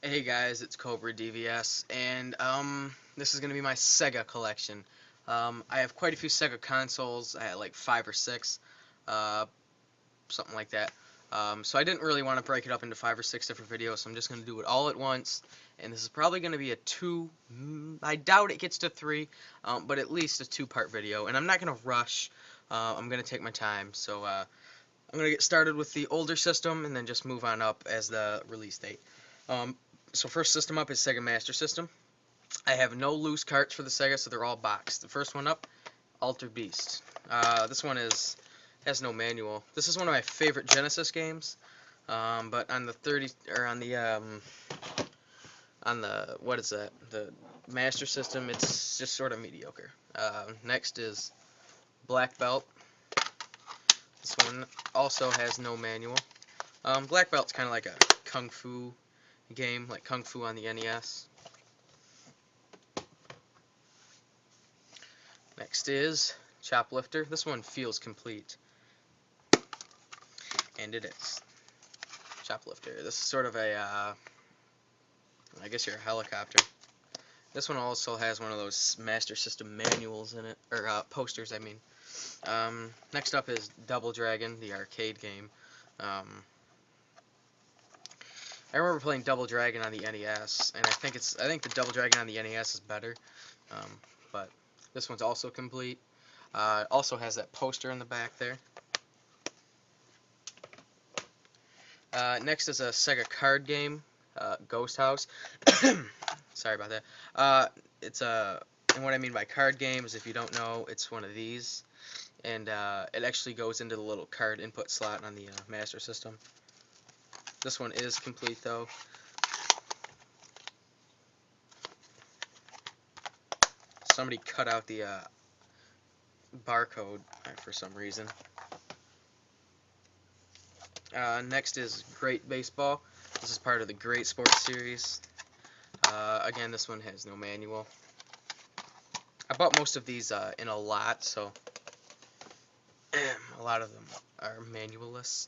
Hey guys, it's Cobra DVS, and this is gonna be my Sega collection. I have quite a few Sega consoles. I had like 5 or 6, uh, something like that. So I didn't really want to break it up into 5 or 6 different videos, so I'm just gonna do it all at once. And this is probably gonna be a two. I doubt it gets to 3, but at least a 2-part video. And I'm not gonna rush. I'm gonna take my time. So I'm gonna get started with the older system, and then just move on up as the release date. Um, so first system up is Sega Master System. I have no loose carts for the Sega, so they're all boxed. The first one up, Altered Beast. This one has no manual. This is one of my favorite Genesis games, but on the 30 or on the what is that? The Master System, it's just sort of mediocre. Next is Black Belt. This one also has no manual. Black Belt's kind of like a kung fu game, like Kung Fu on the NES. Next is Choplifter. This one feels complete, and it is. Choplifter. This is sort of a, I guess you're a helicopter. This one also has one of those Master System manuals in it, or posters, I mean. Next up is Double Dragon, the arcade game. I remember playing Double Dragon on the NES, and I think the Double Dragon on the NES is better, but this one's also complete. It also has that poster in the back there. Next is a Sega card game, Ghost House. Sorry about that. And what I mean by card game is, if you don't know, it's one of these, and it actually goes into the little card input slot on the Master System. This one is complete though. Somebody cut out the barcode for some reason. Next is Great Baseball. This is part of the Great Sports series. Again, this one has no manual. I bought most of these in a lot, so a lot of them are manualless.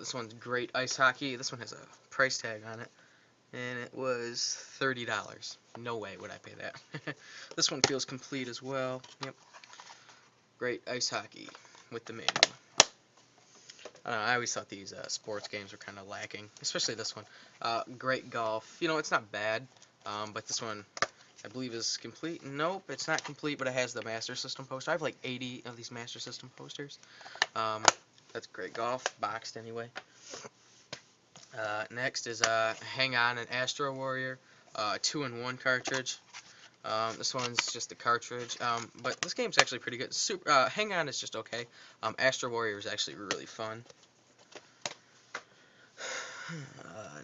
This one's Great Ice Hockey. This one has a price tag on it, and it was $30. No way would I pay that. This one feels complete as well. Yep. Great Ice Hockey with the manual. I always thought these sports games were kind of lacking, especially this one. Great Golf. You know, it's not bad, but this one, I believe, is complete. Nope, it's not complete, but it has the Master System poster. I have like 80 of these Master System posters. That's Great Golf, boxed anyway. Next is Hang On and Astro Warrior, 2-in-1 cartridge. This one's just a cartridge, but this game's actually pretty good. Hang On is just okay. Astro Warrior is actually really fun.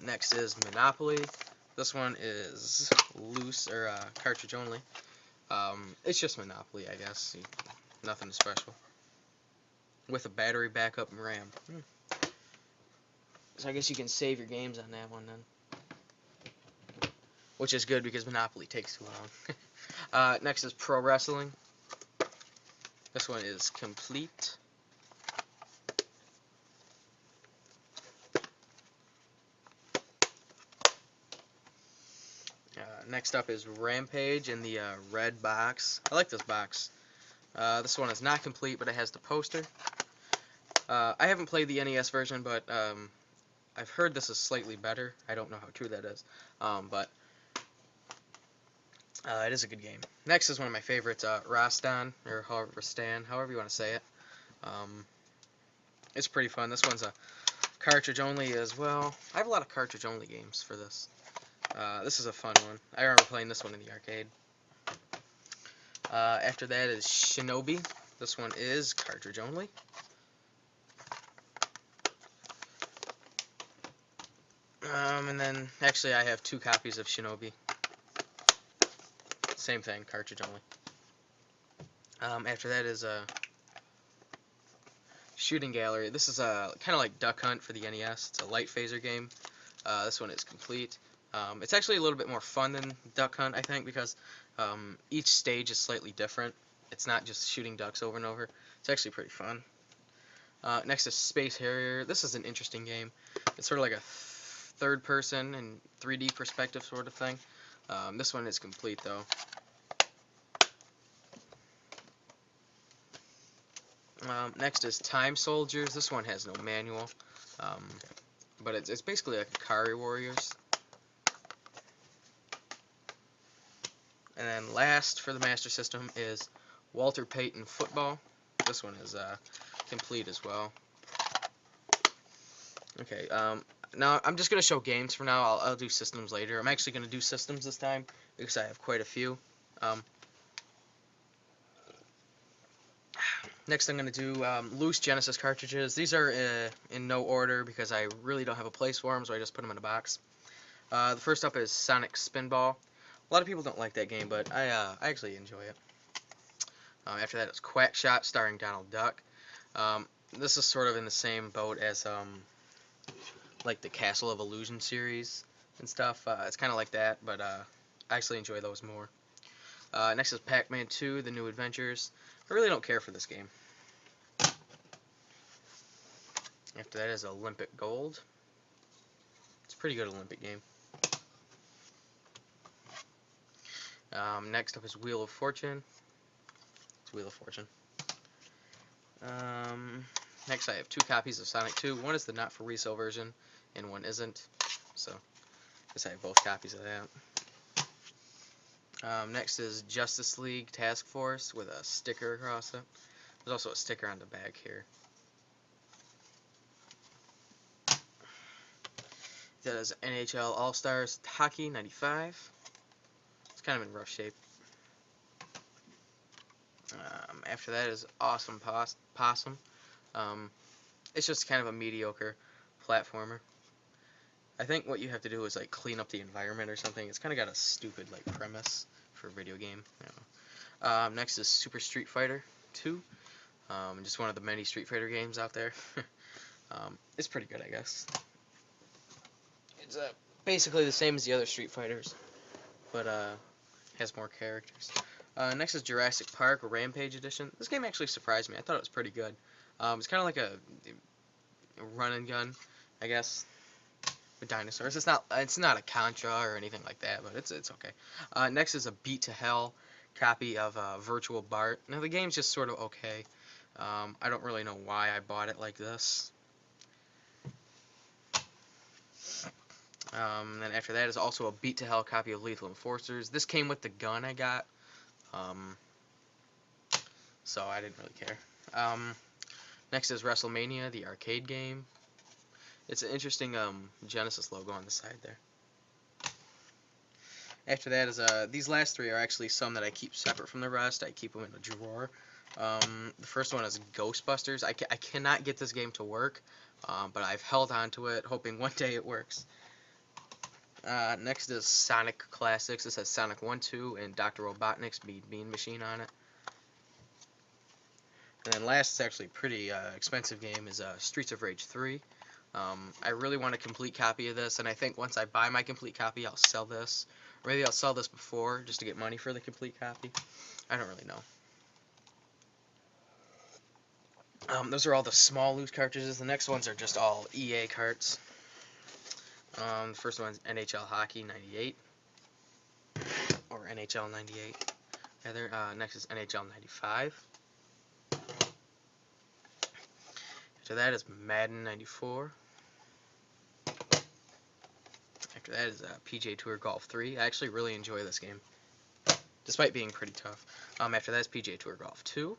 Next is Monopoly. This one is loose, or cartridge only. It's just Monopoly, I guess. Nothing special. With a battery backup and RAM. So I guess you can save your games on that one then. Which is good, because Monopoly takes too long. Next is Pro Wrestling. This one is complete. Next up is Rampage in the red box. I like this box. This one is not complete, but it has the poster. I haven't played the NES version, but I've heard this is slightly better. I don't know how true that is, but it is a good game. Next is one of my favorites, Rastan, or Rastan, however you want to say it. It's pretty fun. This one's a cartridge only as well. I have a lot of cartridge only games for this. This is a fun one. I remember playing this one in the arcade. After that is Shinobi. This one is cartridge only. And then, actually, I have 2 copies of Shinobi. Same thing, cartridge only. After that is Shooting Gallery. This is kind of like Duck Hunt for the NES. It's a light phaser game. This one is complete. It's actually a little bit more fun than Duck Hunt, I think, because each stage is slightly different. It's not just shooting ducks over and over. It's actually pretty fun. Next is Space Harrier. This is an interesting game. It's sort of like a third person and 3D perspective sort of thing. This one is complete though. Next is Time Soldiers. This one has no manual, but it's basically like Akari Warriors. And then last for the Master System is Walter Payton Football. This one is complete as well. Okay, now I'm just going to show games for now. I'll do systems later. I'm actually going to do systems this time because I have quite a few. Next I'm going to do loose Genesis cartridges. These are in no order because I really don't have a place for them, so I just put them in a box. The first up is Sonic Spinball. A lot of people don't like that game, but I actually enjoy it. After that, it's Quack Shot, starring Donald Duck. This is sort of in the same boat as like the Castle of Illusion series and stuff. It's kind of like that, but I actually enjoy those more. Next is Pac-Man 2, The New Adventures. I really don't care for this game. After that is Olympic Gold. It's a pretty good Olympic game. Next up is Wheel of Fortune. It's Wheel of Fortune. Next I have 2 copies of Sonic 2. One is the not-for-resale version, and one isn't. So, I guess I have both copies of that. Next is Justice League Task Force with a sticker across it. There's also a sticker on the back here. That is NHL All-Stars Hockey 95. It's kind of in rough shape. After that is Awesome Possum. It's just kind of a mediocre platformer. I think what you have to do is like clean up the environment or something. It's kind of got a stupid like premise for a video game. Next is Super Street Fighter 2. Just one of the many Street Fighter games out there. It's pretty good, I guess. It's basically the same as the other Street Fighters, but has more characters. Next is Jurassic Park Rampage Edition. This game actually surprised me. I thought it was pretty good. It's kind of like a run and gun, I guess, with dinosaurs. It's not a Contra or anything like that, but it's okay. Next is a Beat to Hell copy of Virtual Bart. Now the game's just sort of okay. I don't really know why I bought it like this. Then after that is also a Beat to Hell copy of Lethal Enforcers. This came with the gun I got, so I didn't really care. Next is WrestleMania, the arcade game. It's an interesting Genesis logo on the side there. After that is these last 3 are actually some that I keep separate from the rest. I keep them in a drawer. The first one is Ghostbusters. I cannot get this game to work, but I've held on to it, hoping one day it works. Next is Sonic Classics. This has Sonic 1, 2, and Dr. Robotnik's Mean Machine on it. And then last is actually a pretty expensive game, is Streets of Rage 3. I really want a complete copy of this, and I think once I buy my complete copy, I'll sell this. Or maybe I'll sell this before, just to get money for the complete copy. I don't really know. Those are all the small loose cartridges. The next ones are just all EA carts. The first one's NHL Hockey 98, or NHL 98. Next is NHL 95. After that is Madden 94. After that is PGA Tour Golf 3. I actually really enjoy this game, despite being pretty tough. After that is PGA Tour Golf 2.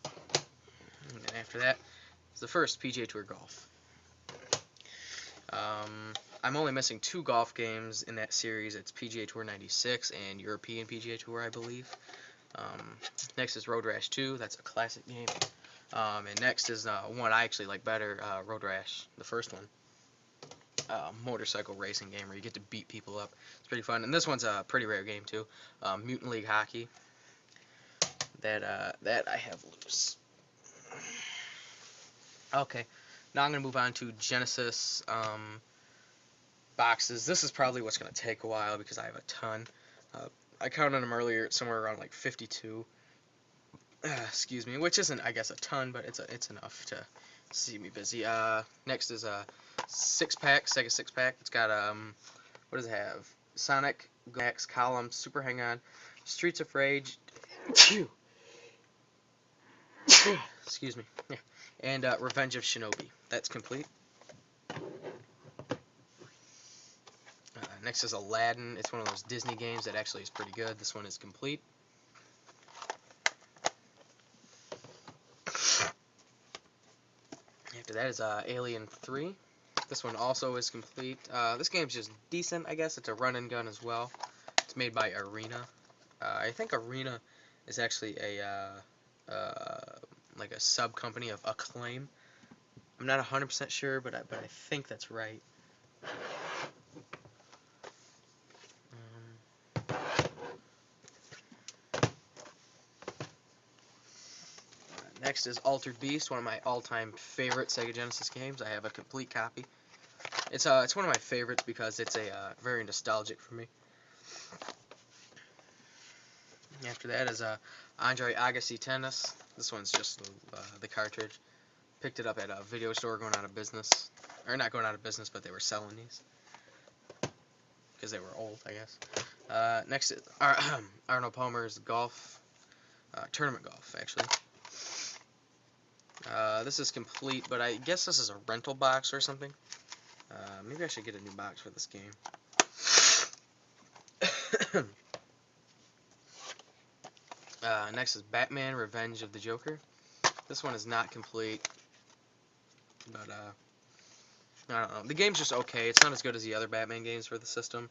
And then after that is the first PGA Tour Golf. I'm only missing 2 golf games in that series. It's PGA Tour 96 and European PGA Tour, I believe. Next is Road Rash 2. That's a classic game. And next is one I actually like better, Road Rash, the first one. Motorcycle racing game where you get to beat people up. It's pretty fun. And this one's a pretty rare game too. Mutant League Hockey. That I have loose. Okay, now I'm going to move on to Genesis boxes. This is probably what's going to take a while because I have a ton. I counted them earlier, somewhere around like 52. Excuse me, which isn't, I guess, a ton, but it's enough to see me busy. Next is six-pack, Sega six-pack. It's got what does it have? Sonic, Max, Column, Super Hang-On, Streets of Rage, excuse me, yeah, and Revenge of Shinobi. That's complete. Next is Aladdin. It's one of those Disney games that actually is pretty good. This one is complete. After that is Alien 3. This one also is complete. This game's just decent, I guess. It's a run and gun as well. It's made by Arena. I think Arena is actually a like a sub company of Acclaim. I'm not 100% sure, but I think that's right. Next is Altered Beast, one of my all-time favorite Sega Genesis games. I have a complete copy. It's one of my favorites because it's very nostalgic for me. After that is Andre Agassi Tennis. This one's just the cartridge. Picked it up at a video store going out of business, or not going out of business, but they were selling these because they were old, I guess. Next is Arnold Palmer's golf, tournament golf, actually. This is complete, but I guess this is a rental box or something. Maybe I should get a new box for this game. Next is Batman, Revenge of the Joker. This one is not complete, but I don't know. The game's just okay. It's not as good as the other Batman games for the system.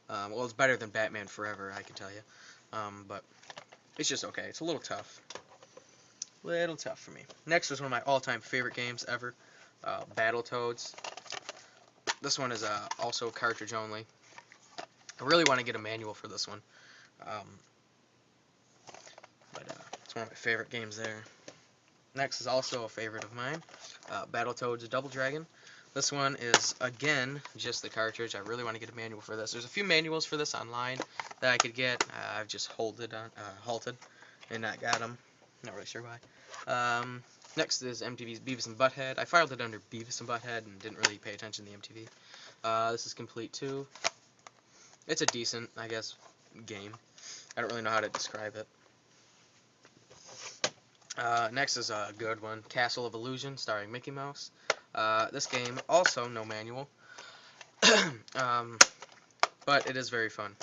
Well, it's better than Batman Forever, I can tell you. But it's just okay. It's a little tough. Little tough for me. Next is one of my all-time favorite games ever, Battletoads. This one is also cartridge only. I really want to get a manual for this one, but it's one of my favorite games there. Next is also a favorite of mine, Battletoads Double Dragon. This one is, again, just the cartridge. I really want to get a manual for this. There's a few manuals for this online that I could get. I've just halted and not got them. Not really sure why. Next is MTV's Beavis and Butthead. I filed it under Beavis and Butthead and didn't really pay attention to the MTV. This is complete too. It's a decent, I guess, game. I don't really know how to describe it. Next is a good one, Castle of Illusion, starring Mickey Mouse. This game, also no manual, but it is very fun.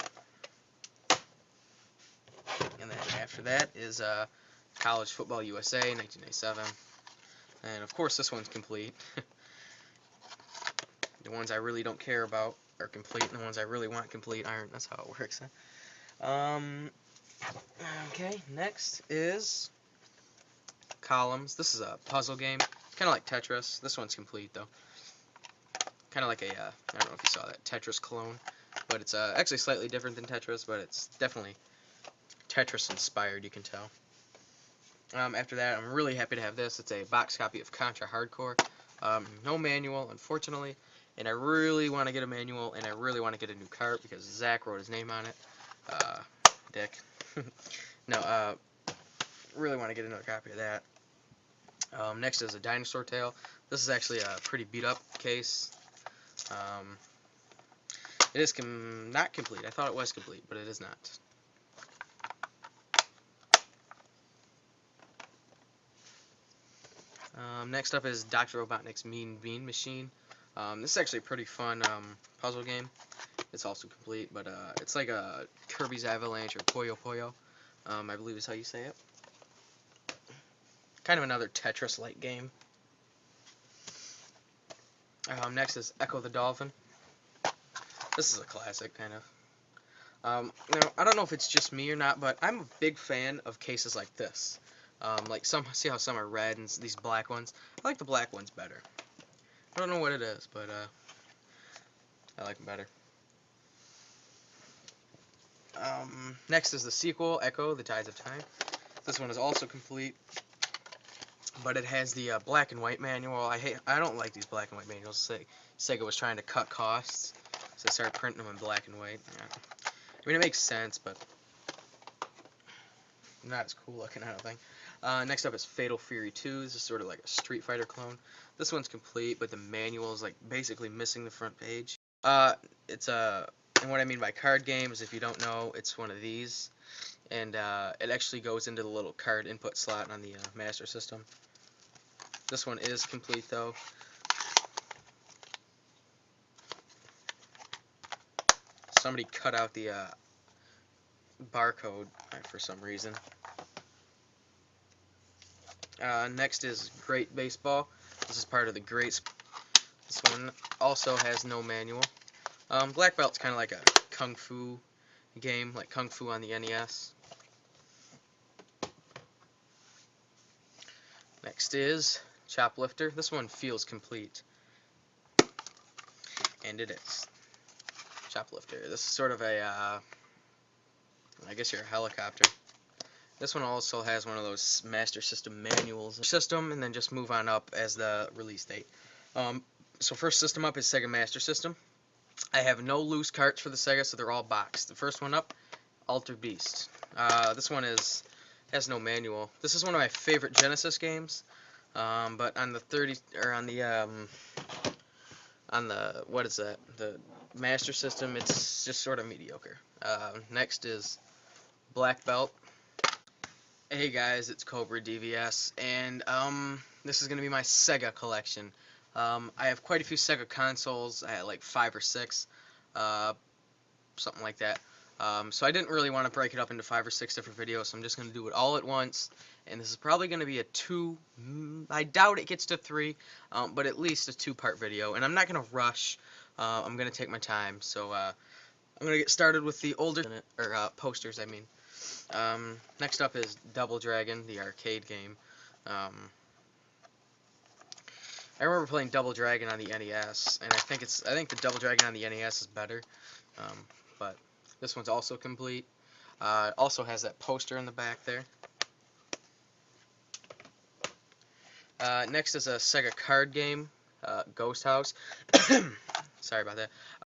And then after that is College Football USA, 1997. And of course this one's complete. The ones I really don't care about are complete, and the ones I really want complete aren't. That's how it works. Okay, next is Columns. This is a puzzle game. It's kind of like Tetris. This one's complete, though. Kind of like a, I don't know if you saw that, Tetris clone. But it's actually slightly different than Tetris, but it's definitely Tetris-inspired, you can tell. After that, I'm really happy to have this. It's a box copy of Contra Hardcore. No manual, unfortunately. And I really want to get a manual, and I really want to get a new cart because Zach wrote his name on it. Dick. No, really want to get another copy of that. Next is a Dinosaur Tale. This is actually a pretty beat-up case. It is not complete. I thought it was complete, but it is not. Next up is Dr. Robotnik's Mean Bean Machine. This is actually a pretty fun puzzle game. It's also complete, but it's like a Kirby's Avalanche or Puyo Puyo, I believe is how you say it. Kind of another Tetris-like game. Next is Echo the Dolphin. This is a classic, kind of. Now, I don't know if it's just me or not, but I'm a big fan of cases like this. Like see how some are red and these black ones? I like the black ones better. I don't know what it is, but I like them better. Next is the sequel, Echo, The Tides of Time. This one is also complete, but it has the black and white manual. I don't like these black and white manuals. Sega was trying to cut costs, so they started printing them in black and white. Yeah. I mean, it makes sense, but not as cool looking, I don't think. Next up is Fatal Fury 2. This is sort of like a Street Fighter clone. This one's complete, but the manual is like basically missing the front page. It's a, and what I mean by card game is, if you don't know, it's one of these, and it actually goes into the little card input slot on the Master System. This one is complete though. Somebody cut out the barcode for some reason. Next is Great Baseball. This is part of the Great. This one also has no manual. Black Belt's kind of like a kung fu game, like Kung Fu on the NES. Next is Choplifter. This one feels complete, and it is. Choplifter. This is sort of a, I guess you're a helicopter. This one also has one of those Master System manuals. And then just move on up as the release date. So first system up is Sega Master System. I have no loose carts for the Sega, so they're all boxed. The first one up, Alter Beast. This one has no manual. This is one of my favorite Genesis games, but on the what is that? The Master System, it's just sort of mediocre. Next is Black Belt. Hey guys, it's Cobra DVS, and this is going to be my Sega collection. I have quite a few Sega consoles. I had like 5 or 6, something like that. So I didn't really want to break it up into 5 or 6 different videos, so I'm just going to do it all at once. And this is probably going to be a 2, I doubt it gets to 3, but at least a 2-part video. And I'm not going to rush. I'm going to take my time. So I'm going to get started with the older, or posters, I mean. Next up is Double Dragon, the arcade game. I remember playing Double Dragon on the NES, and I think the Double Dragon on the NES is better. But this one's also complete. It also has that poster in the back there. Next is a Sega card game, Ghost House. Sorry about that.